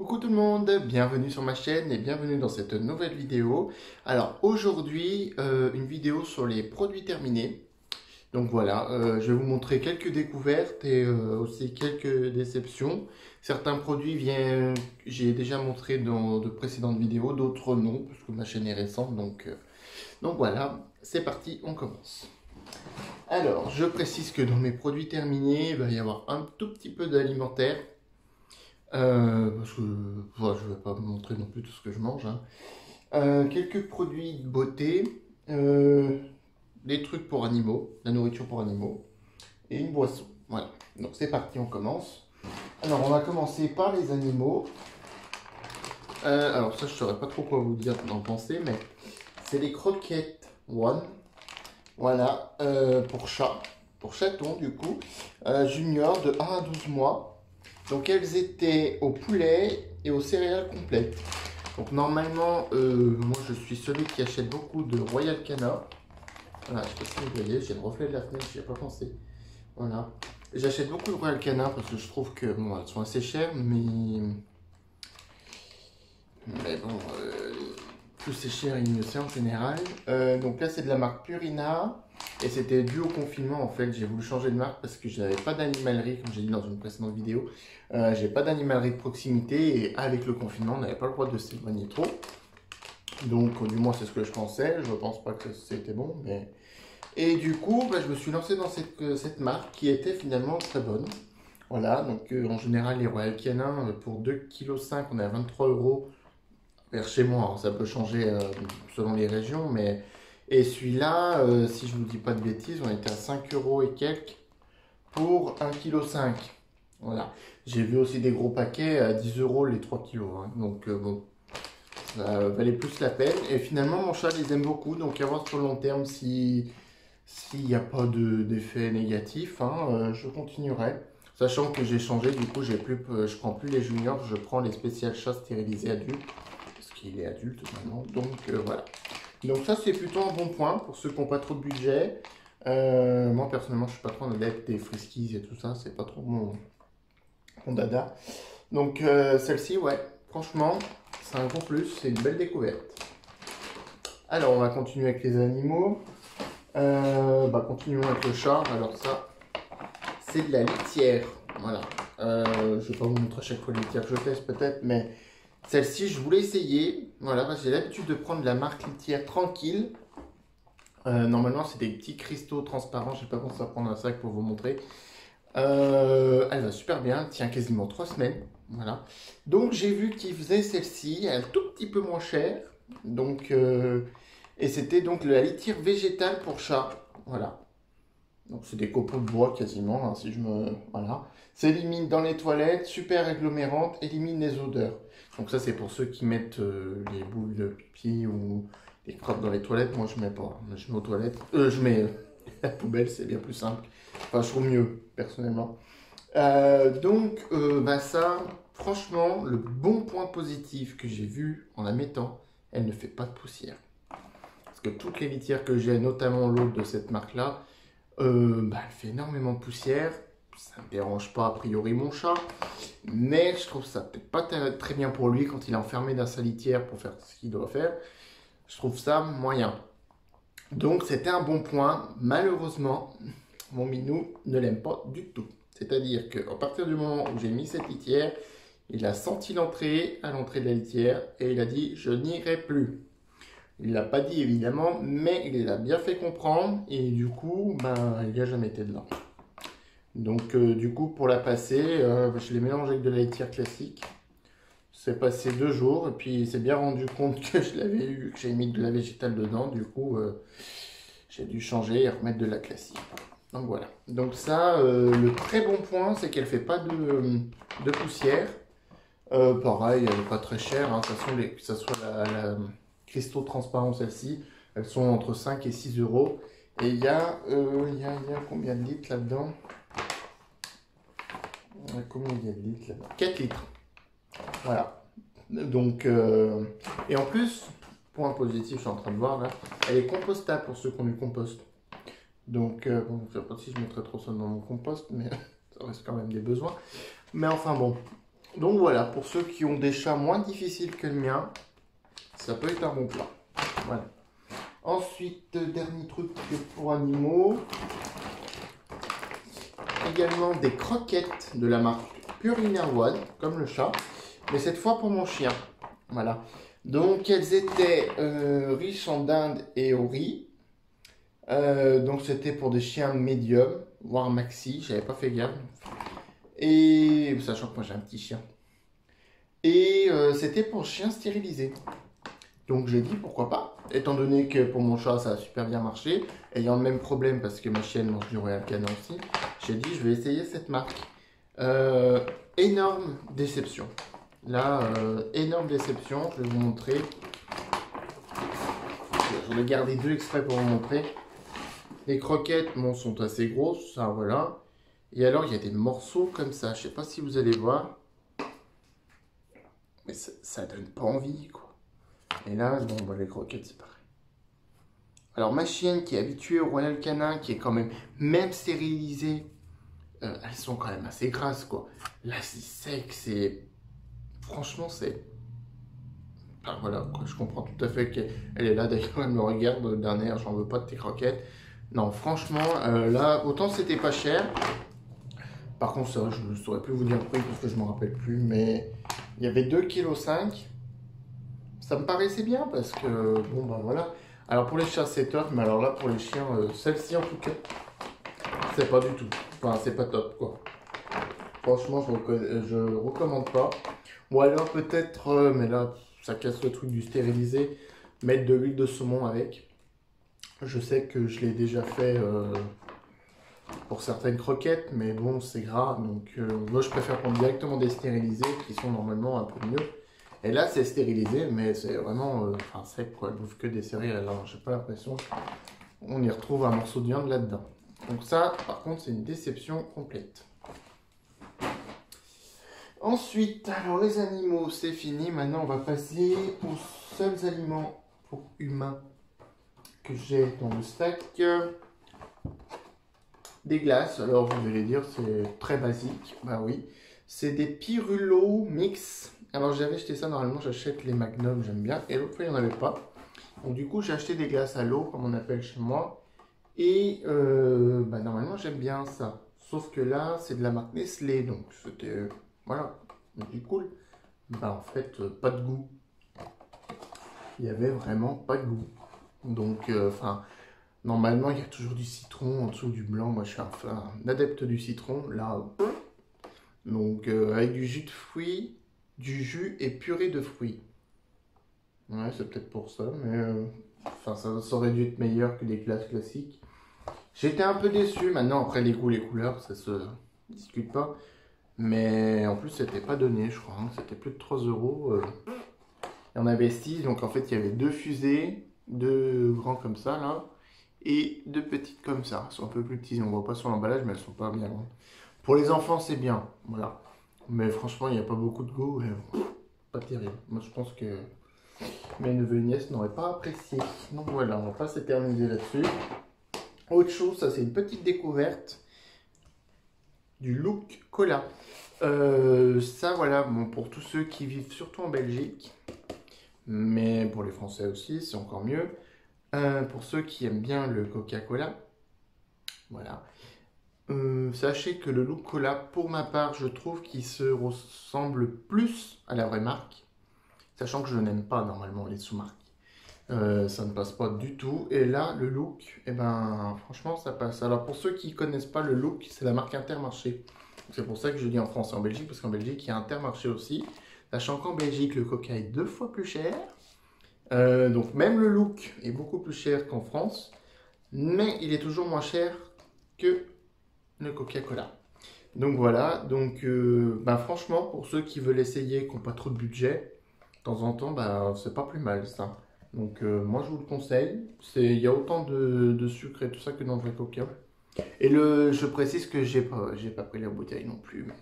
Coucou tout le monde, bienvenue sur ma chaîne et bienvenue dans cette nouvelle vidéo. Alors aujourd'hui, une vidéo sur les produits terminés. Donc voilà, je vais vous montrer quelques découvertes et aussi quelques déceptions. Certains produits j'ai déjà montré dans de précédentes vidéos, d'autres non, parce que ma chaîne est récente. Donc voilà, c'est parti, on commence. Alors, je précise que dans mes produits terminés, il va y avoir un tout petit peu d'alimentaire. Parce que voilà, je ne vais pas vous montrer non plus tout ce que je mange, hein. Quelques produits de beauté, des trucs pour animaux, la nourriture pour animaux et une boisson. Voilà, donc c'est parti, on commence. Alors on va commencer par les animaux. Alors ça je ne saurais pas trop quoi vous dire d'en penser, mais c'est les croquettes One. Voilà, pour chaton du coup, junior de 1 à 12 mois. Donc elles étaient au poulet et aux céréales complètes. Donc normalement, moi je suis celui qui achète beaucoup de Royal Canin. Voilà, je sais pas si vous voyez, j'ai le reflet de la fenêtre, j'y ai pas pensé. Voilà. J'achète beaucoup de Royal Canin parce que je trouve que bon, elles sont assez chères, mais bon, plus c'est cher et mieux c'est en général. Donc là c'est de la marque Purina. Et c'était dû au confinement en fait, j'ai voulu changer de marque parce que je n'avais pas d'animalerie, comme j'ai dit dans une précédente vidéo. J'ai pas d'animalerie de proximité et avec le confinement, on n'avait pas le droit de s'éloigner trop. Donc du moins c'est ce que je pensais, je pense pas que c'était bon. Et du coup, je me suis lancé dans cette marque qui était finalement très bonne. Voilà, donc en général les Royal Canin pour 2,5 kg on est à 23 €. Vers chez moi, hein, ça peut changer selon les régions, mais... Et celui-là, si je ne vous dis pas de bêtises, on était à 5 € et quelques pour 1,5 kg. Voilà. J'ai vu aussi des gros paquets à 10 € les 3 kg, hein. Donc bon, ça valait plus la peine. Et finalement, mon chat les aime beaucoup, donc à voir sur le long terme s'il n'y a pas d'effet négatif, hein, je continuerai. Sachant que j'ai changé, du coup, je prends plus les juniors, je prends les spécial chats stérilisés adultes. Il est adulte maintenant, donc voilà. Donc ça c'est plutôt un bon point pour ceux qui n'ont pas trop de budget. Moi personnellement je suis pas trop un adepte des friskies et tout ça, c'est pas trop mon dada. Donc celle-ci, ouais, franchement c'est un gros plus, c'est une belle découverte. Alors on va continuer avec les animaux. Continuons avec le chat. Alors ça c'est de la litière, voilà. Je vais pas vous montrer à chaque fois les litières que je teste peut-être, mais celle-ci, je voulais essayer. Voilà, parce que j'ai l'habitude de prendre la marque litière tranquille. Normalement, c'est des petits cristaux transparents. Je n'ai pas pensé à prendre un sac pour vous montrer. Elle va super bien. Elle tient quasiment 3 semaines. Voilà. Donc, j'ai vu qu'ils faisaient celle-ci. Elle est un tout petit peu moins chère. Donc, et c'était donc la litière végétale pour chat. Voilà. Donc, c'est des copeaux de bois quasiment. Hein, si je me... Voilà. Ça élimine dans les toilettes. Super agglomérante. Élimine les odeurs. Donc ça c'est pour ceux qui mettent les boules de pipi ou les crottes dans les toilettes. Moi je mets pas, je mets aux toilettes. Je mets la poubelle, c'est bien plus simple. Enfin je trouve mieux personnellement. Ça, franchement, le bon point positif que j'ai vu en la mettant, elle ne fait pas de poussière. Parce que toutes les litières que j'ai, notamment l'autre de cette marque-là, elle fait énormément de poussière. Ça ne me dérange pas a priori mon chat, mais je trouve ça peut-être pas très bien pour lui quand il est enfermé dans sa litière pour faire ce qu'il doit faire. Je trouve ça moyen. Donc c'était un bon point. Malheureusement, mon minou ne l'aime pas du tout. C'est-à-dire qu'à partir du moment où j'ai mis cette litière, il a senti l'entrée à l'entrée de la litière et il a dit « je n'irai plus ». Il ne l'a pas dit évidemment, mais il l'a bien fait comprendre et du coup, il n'y a jamais été dedans. Donc du coup pour la passer, je l'ai mélangé avec de la litière classique. C'est passé 2 jours et puis il s'est bien rendu compte que je l'avais eu, que j'ai mis de la végétale dedans. Du coup j'ai dû changer et remettre de la classique. Donc voilà. Donc ça, le très bon point c'est qu'elle ne fait pas de poussière. Pareil, elle n'est pas très chère, hein. Que ce soit la cristaux transparent celle-ci, elles sont entre 5 et 6 €. Et il y a combien de litres là-dedans? Combien il y a de litres là-dedans? 4 litres. Voilà. Donc, et en plus, point positif, je suis en train de voir là, elle est compostable pour ceux qui ont du compost. Donc, bon, je ne sais pas si je mettrai trop ça dans mon compost, mais ça reste quand même des besoins. Mais enfin bon, Donc voilà, pour ceux qui ont des chats moins difficiles que le mien, ça peut être un bon plat. Voilà. Ensuite, dernier truc pour animaux. Également des croquettes de la marque Purina One, comme le chat, mais cette fois pour mon chien. Voilà. Donc elles étaient riches en dinde et au riz. Donc c'était pour des chiens médium, voire maxi, j'avais pas fait gaffe. Et sachant que moi j'ai un petit chien. Et c'était pour chien stérilisé. Donc j'ai dit pourquoi pas, étant donné que pour mon chat ça a super bien marché, ayant le même problème parce que ma chienne mange du Royal Canin aussi, j'ai dit je vais essayer cette marque. Énorme déception. Là, énorme déception, je vais vous montrer. J'en ai gardé deux extraits pour vous montrer. Les croquettes, bon, sont assez grosses, ça voilà. Et alors il y a des morceaux comme ça, je sais pas si vous allez voir. Mais ça donne pas envie quoi. Et là, bon, bah, les croquettes, c'est pareil. Alors, ma chienne qui est habituée au Royal Canin, qui est quand même stérilisée, elles sont quand même assez grasses, quoi. Là, c'est sec, c'est... Franchement, c'est... Enfin, voilà, quoi, je comprends tout à fait qu'elle est là, d'ailleurs, elle me regarde d'un air, j'en veux pas de tes croquettes. Non, franchement, là, autant c'était pas cher. Par contre, ça, je ne saurais plus vous dire le prix, parce que je ne me rappelle plus, mais il y avait 2,5 kg. Ça me paraissait bien parce que, bon ben voilà. Alors pour les chats c'est top, mais alors là pour les chiens, celle-ci en tout cas, c'est pas du tout. Enfin c'est pas top quoi. Franchement je recommande pas. Ou alors peut-être, mais là ça casse le truc du stériliser, mettre de l'huile de saumon avec. Je sais que je l'ai déjà fait pour certaines croquettes, mais bon c'est gras. Donc moi je préfère prendre directement des stérilisés qui sont normalement un peu mieux. Et là, c'est stérilisé, mais c'est vraiment sec, quoi. Elle bouffe que des céréales. Alors, j'ai pas l'impression qu'on y retrouve un morceau de viande là-dedans. Donc ça, par contre, c'est une déception complète. Ensuite, alors les animaux, c'est fini. Maintenant, on va passer aux seuls aliments pour humains que j'ai dans le stack. Des glaces. Alors, vous allez dire, c'est très basique. Bah oui. C'est des Pirulo Mix. Alors j'avais acheté ça, normalement j'achète les Magnum, j'aime bien, et l'autre fois il n'y en avait pas. Donc du coup j'ai acheté des glaces à l'eau, comme on appelle chez moi, et normalement j'aime bien ça. Sauf que là c'est de la marque Nestlé, donc c'était, voilà, du cool. Bah en fait, pas de goût. Il y avait vraiment pas de goût. Donc, normalement il y a toujours du citron en dessous du blanc, moi je suis un adepte du citron, là. Donc avec du jus de fruits, du jus et purée de fruits. Ouais, c'est peut-être pour ça, mais ça aurait dû être meilleur que les glaces classiques. J'étais un peu déçu. Maintenant, après les goûts, les couleurs, ça se discute pas. Mais en plus, c'était pas donné, je crois. Hein. C'était plus de 3 euros. Il y en avait 6, donc en fait, il y avait deux fusées, deux grands comme ça, là, et deux petites comme ça. Elles sont un peu plus petites, on voit pas sur l'emballage, mais elles sont pas bien grandes. Pour les enfants, c'est bien, voilà. Mais franchement, il n'y a pas beaucoup de goût. Pas terrible. Moi, je pense que mes neveux et nièces n'auraient pas apprécié. Donc voilà, on va pas s'éterniser là-dessus. Autre chose, ça c'est une petite découverte du Look Cola. Ça voilà, bon, pour tous ceux qui vivent surtout en Belgique, mais pour les Français aussi, c'est encore mieux. Pour ceux qui aiment bien le Coca-Cola, voilà. Sachez que le Look Cola, pour ma part, je trouve qu'il se ressemble plus à la vraie marque. Sachant que je n'aime pas normalement les sous-marques. Ça ne passe pas du tout. Et là, le Look, eh ben, franchement, ça passe. Alors, pour ceux qui ne connaissent pas le Look, c'est la marque Intermarché. C'est pour ça que je dis en France et en Belgique, parce qu'en Belgique, il y a Intermarché aussi. Sachant qu'en Belgique, le Coca est 2 fois plus cher. Donc, même le Look est beaucoup plus cher qu'en France. Mais il est toujours moins cher que le Coca-Cola. Donc, voilà. Donc, franchement, pour ceux qui veulent essayer, qui n'ont pas trop de budget, de temps en temps, c'est pas plus mal ça. Donc moi je vous le conseille. Il y a autant de sucre et tout ça que dans le vrai Coca. Et je précise que j'ai pas pris la bouteille non plus. Mais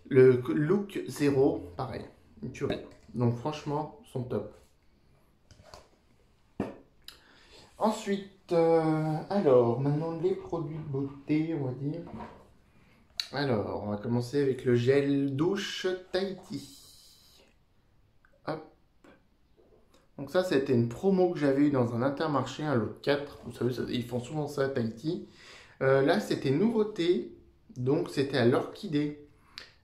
le Look Zero, pareil, une tuerie. Donc franchement, sont top. Ensuite, alors maintenant les produits de beauté, on va dire. Alors, on va commencer avec le gel douche Tahiti. Hop. Donc ça, c'était une promo que j'avais eue dans un Intermarché, un lot de 4. Vous savez, ils font souvent ça à Tahiti. Là, c'était nouveauté. Donc, c'était à l'orchidée.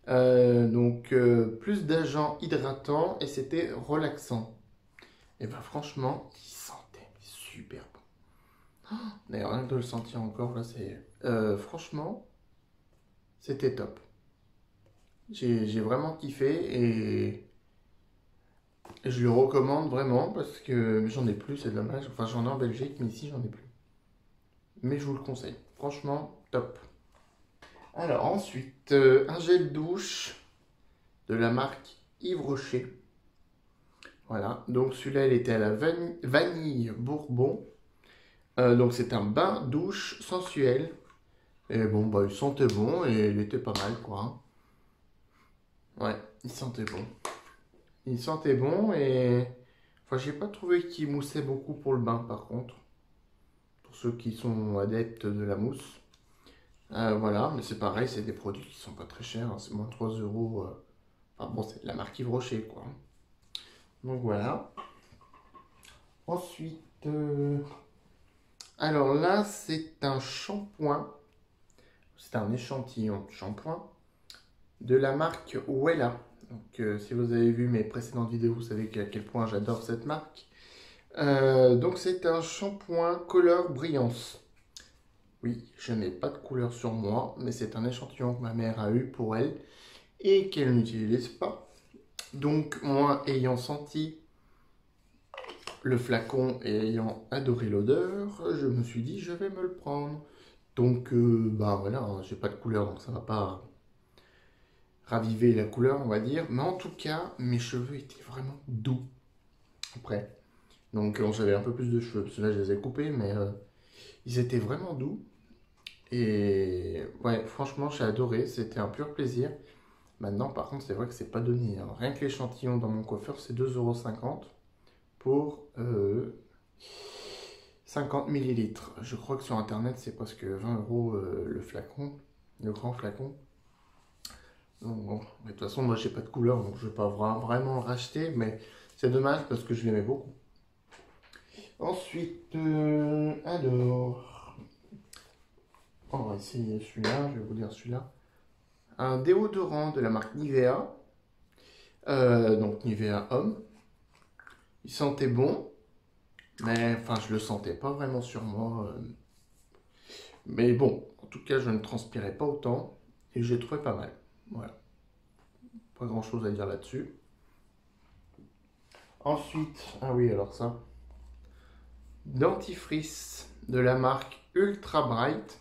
Plus d'agents hydratants et c'était relaxant. Et ben franchement, il sentait super bon. D'ailleurs, rien que de le sentir encore, là, c'est... franchement, c'était top. J'ai vraiment kiffé et je le recommande vraiment parce que j'en ai plus, c'est dommage. Enfin, j'en ai en Belgique, mais ici, j'en ai plus. Mais je vous le conseille. Franchement, top. Alors ensuite, un gel douche de la marque Yves Rocher. Voilà, donc celui-là, il était à la vanille bourbon. Donc c'est un bain douche sensuel. Et bon, bah il sentait bon et il était pas mal, quoi. Ouais, il sentait bon. Il sentait bon et... Enfin, j'ai pas trouvé qu'il moussait beaucoup pour le bain, par contre. Pour ceux qui sont adeptes de la mousse. Voilà, mais c'est pareil, c'est des produits qui sont pas très chers. Hein, c'est moins de 3 euros. Enfin bon, c'est de la marque Yves Rocher, quoi. Donc voilà. Ensuite, alors là, c'est un shampoing. C'est un échantillon de shampoing de la marque Wella. Donc, si vous avez vu mes précédentes vidéos, vous savez à quel point j'adore cette marque. Donc, c'est un shampoing couleur brillance. Oui, je n'ai pas de couleur sur moi, mais c'est un échantillon que ma mère a eu pour elle et qu'elle n'utilise pas. Donc, moi, ayant senti le flacon et ayant adoré l'odeur, je me suis dit, je vais me le prendre. Donc, bah voilà, hein, j'ai pas de couleur, donc ça va pas raviver la couleur, on va dire. Mais en tout cas, mes cheveux étaient vraiment doux après. Donc, j'avais un peu plus de cheveux, parce que là, je les ai coupés, mais ils étaient vraiment doux. Et ouais, franchement, j'ai adoré, c'était un pur plaisir. Maintenant, par contre, c'est vrai que c'est pas donné, hein. Rien que l'échantillon dans mon coiffeur, c'est 2,50 € pour 50 millilitres. Je crois que sur internet, c'est presque 20 € le flacon, le grand flacon. Donc bon, de toute façon, moi j'ai pas de couleur, donc je vais pas vraiment le racheter, mais c'est dommage parce que je l'aimais beaucoup. Ensuite, alors, on va essayer celui-là, je vais vous dire celui-là. Un déodorant de la marque Nivea, donc Nivea Homme. Il sentait bon, mais enfin je le sentais pas vraiment sur moi. Mais bon, en tout cas je ne transpirais pas autant et j'ai trouvé pas mal. Voilà, pas grand chose à dire là-dessus. Ensuite, ah oui alors ça, dentifrice de la marque Ultra Bright.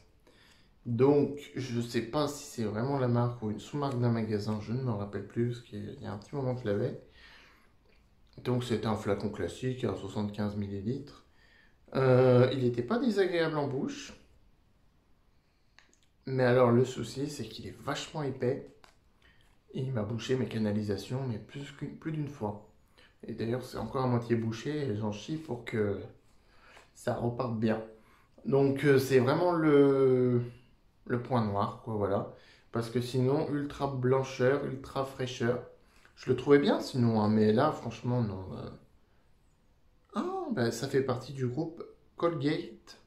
Donc je sais pas si c'est vraiment la marque ou une sous-marque d'un magasin, je ne me rappelle plus parce qu'il y a un petit moment que je l'avais. Donc c'était un flacon classique à 75 millilitres. Il n'était pas désagréable en bouche. Mais alors le souci c'est qu'il est vachement épais. Et il m'a bouché mes canalisations mais plus d'une fois. Et d'ailleurs c'est encore à moitié bouché et j'en chie pour que ça reparte bien. Donc c'est vraiment le point noir quoi, voilà. Parce que sinon ultra blancheur, ultra fraîcheur. Je le trouvais bien sinon, hein, mais là franchement non. Ah, bah, ça fait partie du groupe Colgate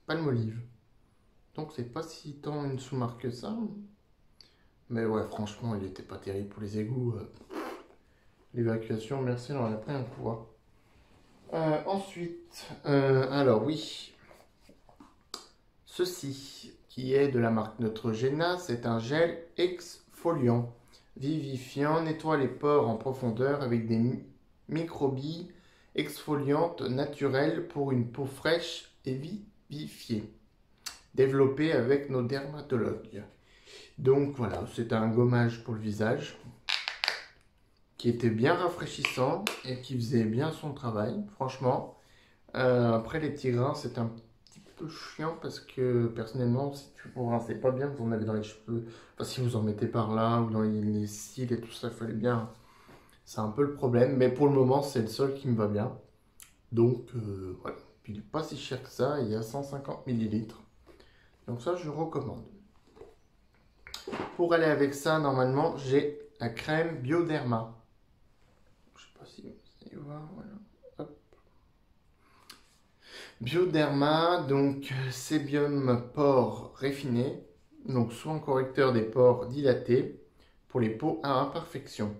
Palmolive. Donc c'est pas si tant une sous-marque que ça. Mais ouais, franchement, il était pas terrible pour les égouts. L'évacuation, merci, on en a pris un coup, hein. Ensuite, alors oui, ceci qui est de la marque Neutrogena, c'est un gel exfoliant, vivifiant, nettoie les pores en profondeur avec des microbilles exfoliantes naturelles pour une peau fraîche et vivifiée, développé avec nos dermatologues. Donc voilà, c'est un gommage pour le visage qui était bien rafraîchissant et qui faisait bien son travail, franchement. Après les petits grains, c'est un petit peu chiant parce que personnellement, si tu vous rincez pas bien, vous en avez dans les cheveux, enfin si vous en mettez par là ou dans les cils et tout ça, il fallait bien. C'est un peu le problème, mais pour le moment, c'est le seul qui me va bien. Donc voilà. Puis il n'est pas si cher que ça, il y a 150 millilitres. Donc ça, je recommande. Pour aller avec ça, normalement, j'ai la crème Bioderma. Je sais pas si vous allez voir, voilà. Hop. Bioderma, donc sébium pores raffiné, donc soin correcteur des pores dilatés pour les peaux à imperfection.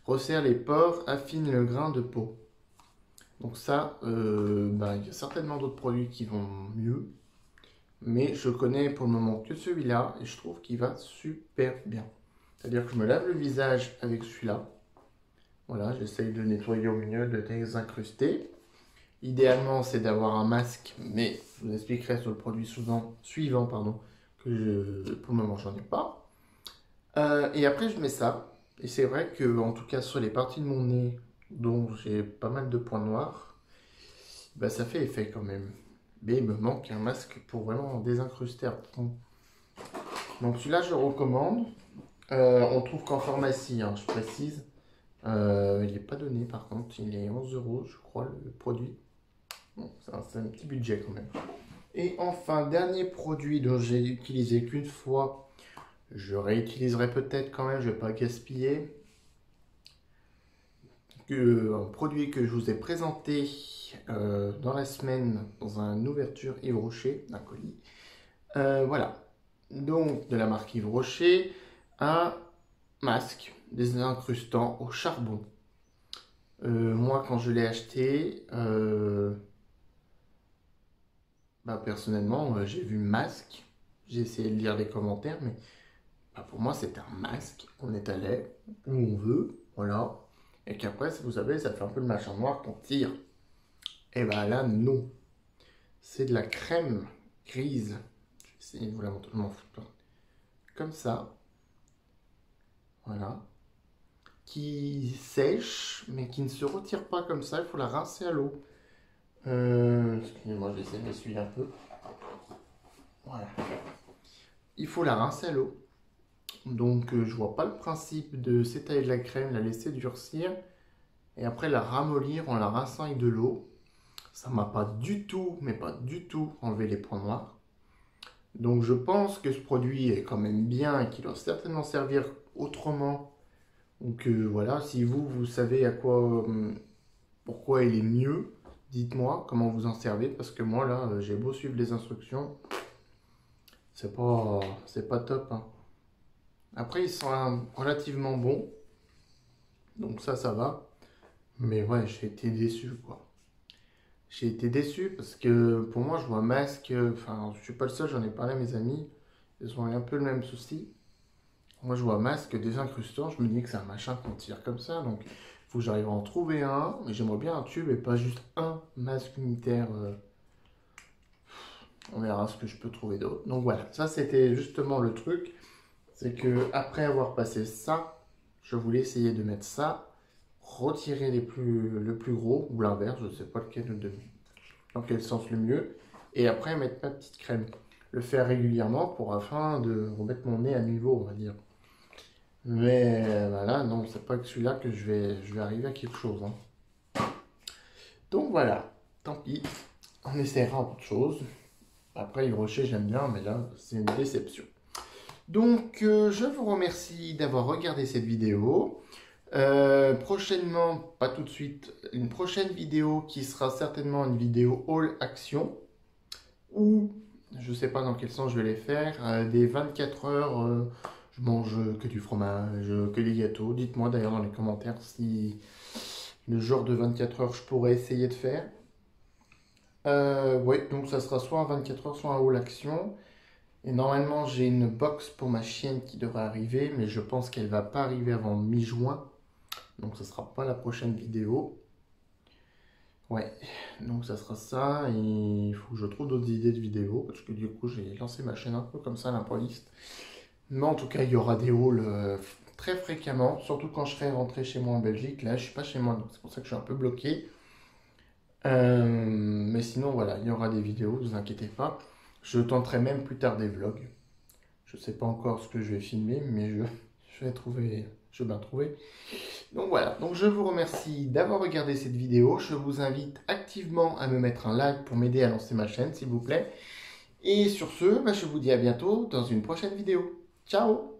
Resserre les pores, affine le grain de peau. Donc ça, il y a certainement d'autres produits qui vont mieux. Mais je connais pour le moment que celui-là et je trouve qu'il va super bien. C'est-à-dire que je me lave le visage avec celui-là. Voilà, j'essaye de nettoyer au milieu, de désincruster. Idéalement, c'est d'avoir un masque, mais je vous expliquerai sur le produit suivant, que pour le moment, j'en ai pas. Et après, je mets ça. Et c'est vrai que, en tout cas, sur les parties de mon nez, dont j'ai pas mal de points noirs, ça fait effet quand même. Mais il me manque un masque pour vraiment désincruster à fond. Donc celui-là, je le recommande. On trouve qu'en pharmacie, hein, je précise. Il n'est pas donné par contre, il est 11 €, je crois, le produit. Bon, c'est un petit budget quand même. Et enfin, dernier produit dont j'ai utilisé qu'une fois, je réutiliserai peut-être quand même, je ne vais pas gaspiller. Un produit que je vous ai présenté dans la semaine dans une ouverture Yves Rocher, d'un colis. Voilà, donc de la marque Yves Rocher, un masque désincrustant au charbon. Moi, quand je l'ai acheté, personnellement, j'ai vu masque. J'ai essayé de lire les commentaires, mais pour moi, c'est un masque. On étalait où on veut, voilà. Et qu'après, vous savez, ça fait un peu le machin noir qu'on tire. Et là, non. C'est de la crème grise. Je vais essayer de vous la montrer. Comme ça. Voilà. Qui sèche, mais qui ne se retire pas comme ça. Il faut la rincer à l'eau. Excusez-moi, j'essaie de m'essuyer un peu. Voilà. Il faut la rincer à l'eau. Donc, je vois pas le principe de s'étaler de la crème, la laisser durcir et après la ramollir en la rinçant avec de l'eau. Ça m'a pas du tout, mais pas du tout enlevé les points noirs. Donc, je pense que ce produit est quand même bien et qu'il doit certainement servir autrement. Donc, voilà, si vous savez pourquoi il est mieux, dites-moi comment vous en servez, parce que moi, là, j'ai beau suivre les instructions, c'est pas top, hein. Après, ils sont relativement bons, donc ça va. Mais ouais, j'ai été déçu, quoi. J'ai été déçu parce que pour moi, je vois un masque, enfin, je suis pas le seul, j'en ai parlé à mes amis, ils ont un peu le même souci. Moi, je vois un masque désincrustant, je me dis que c'est un machin qu'on tire comme ça, donc il faut que j'arrive à en trouver un, mais j'aimerais bien un tube et pas juste un masque unitaire. On verra ce que je peux trouver d'autre. Donc voilà, ça c'était justement le truc, c'est que après avoir passé ça, je voulais essayer de mettre ça, retirer le plus gros, ou l'inverse, je ne sais pas dans quel sens le mieux, et après mettre ma petite crème. Le faire régulièrement afin de remettre mon nez à niveau, on va dire. Mais voilà, non, c'est pas que celui-là que je vais arriver à quelque chose, hein. Donc voilà, tant pis, on essaiera autre chose. Après, Yves Rocher, j'aime bien, mais là, c'est une déception. Donc, je vous remercie d'avoir regardé cette vidéo. Prochainement, pas tout de suite, une prochaine vidéo qui sera certainement une vidéo haul action. Ou, je ne sais pas dans quel sens je vais les faire, des 24 heures, je mange que du fromage, que des gâteaux. Dites-moi d'ailleurs dans les commentaires si le genre de 24 heures je pourrais essayer de faire. Ouais, donc ça sera soit un 24 heures, soit un haul action. Et normalement, j'ai une box pour ma chienne qui devrait arriver, mais je pense qu'elle va pas arriver avant mi-juin. Donc ça sera pas la prochaine vidéo. Ouais, donc ça sera ça. Et il faut que je trouve d'autres idées de vidéos, parce que du coup, j'ai lancé ma chaîne un peu comme ça à l'improviste. Mais en tout cas, il y aura des hauls très fréquemment, surtout quand je serai rentré chez moi en Belgique. Là, je suis pas chez moi, donc c'est pour ça que je suis un peu bloqué. Mais sinon, voilà, il y aura des vidéos, ne vous inquiétez pas. Je tenterai même plus tard des vlogs. Je ne sais pas encore ce que je vais filmer, mais je vais bien trouver. Donc voilà, donc je vous remercie d'avoir regardé cette vidéo. Je vous invite activement à me mettre un like pour m'aider à lancer ma chaîne, s'il vous plaît. Et sur ce, je vous dis à bientôt dans une prochaine vidéo. Ciao!